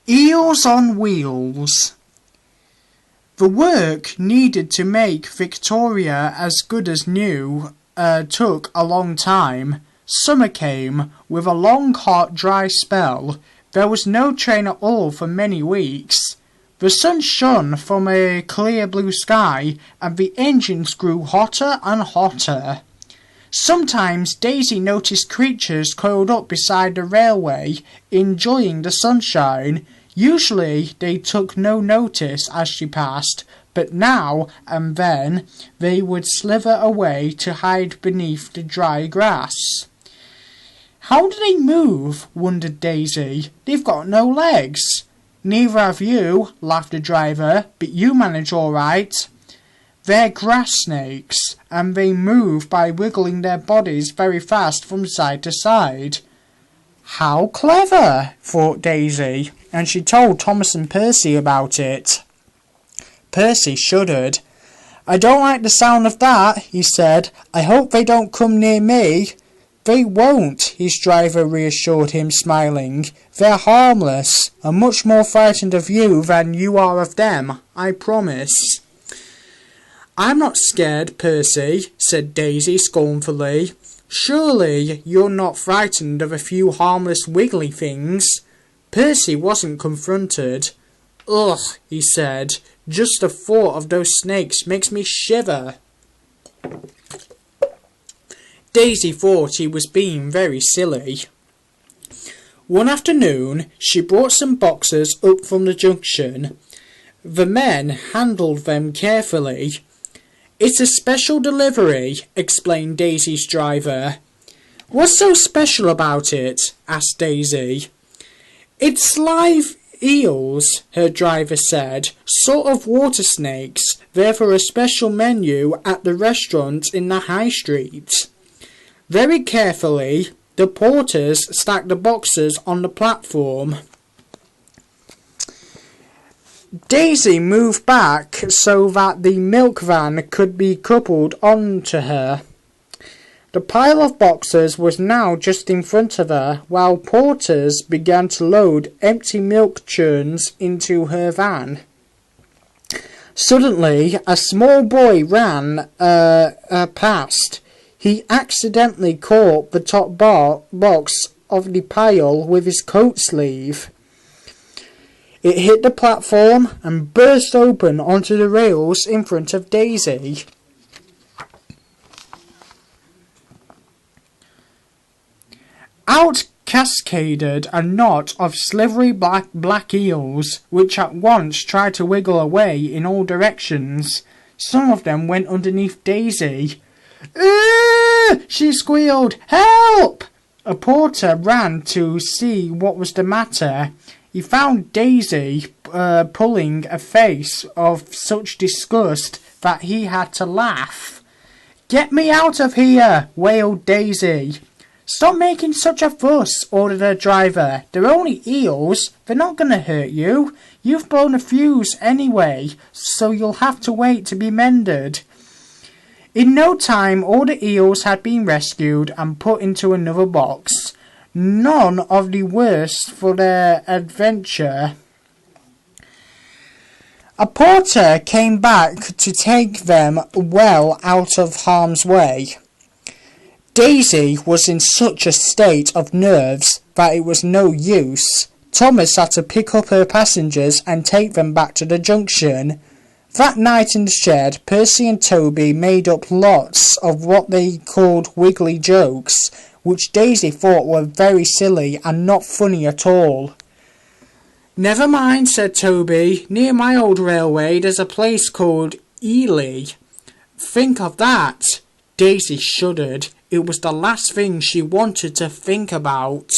Eels on Wheels. The work needed to make Victoria as good as new took a long time. Summer came, with a long hot dry spell. There was no train at all for many weeks. The sun shone from a clear blue sky, and the engines grew hotter and hotter. Sometimes Daisy noticed creatures coiled up beside the railway, enjoying the sunshine. Usually they took no notice as she passed, but now and then they would slither away to hide beneath the dry grass. "How do they move?" wondered Daisy. "They've got no legs." "Neither have you," laughed the driver, "but you manage all right." "They're grass snakes, and they move by wiggling their bodies very fast from side to side." "How clever," thought Daisy, and she told Thomas and Percy about it. Percy shuddered. "I don't like the sound of that," he said. "I hope they don't come near me." "They won't," his driver reassured him, smiling. "They're harmless, and much more frightened of you than you are of them, I promise." "I'm not scared, Percy," said Daisy scornfully. "Surely you're not frightened of a few harmless wiggly things?" Percy wasn't confronted. "Ugh," he said, "just the thought of those snakes makes me shiver." Daisy thought he was being very silly. One afternoon she brought some boxes up from the junction. The men handled them carefully. "It's a special delivery," explained Daisy's driver. "What's so special about it?" asked Daisy. "It's live eels," her driver said. "Sort of water snakes. They're for a special menu at the restaurant in the high street." Very carefully, the porters stacked the boxes on the platform. Daisy moved back so that the milk van could be coupled onto her. The pile of boxes was now just in front of her, while porters began to load empty milk churns into her van. Suddenly, a small boy ran past. He accidentally caught the top box of the pile with his coat sleeve. It hit the platform and burst open onto the rails in front of Daisy. Out cascaded a knot of slithery black eels, which at once tried to wiggle away in all directions. Some of them went underneath Daisy. She squealed. "Help!" A porter ran to see what was the matter. He found Daisy pulling a face of such disgust that he had to laugh. "Get me out of here!" wailed Daisy. "Stop making such a fuss," ordered her driver. "They're only eels. They're not going to hurt you. You've blown a fuse anyway, so you'll have to wait to be mended." In no time all the eels had been rescued and put into another box, none of the worse for their adventure. A porter came back to take them well out of harm's way. Daisy was in such a state of nerves that it was no use. Thomas had to pick up her passengers and take them back to the junction. That night in the shed, Percy and Toby made up lots of what they called wiggly jokes, which Daisy thought were very silly and not funny at all. "Never mind," said Toby. "Near my old railway there's a place called Ely." "Think of that!" Daisy shuddered. It was the last thing she wanted to think about.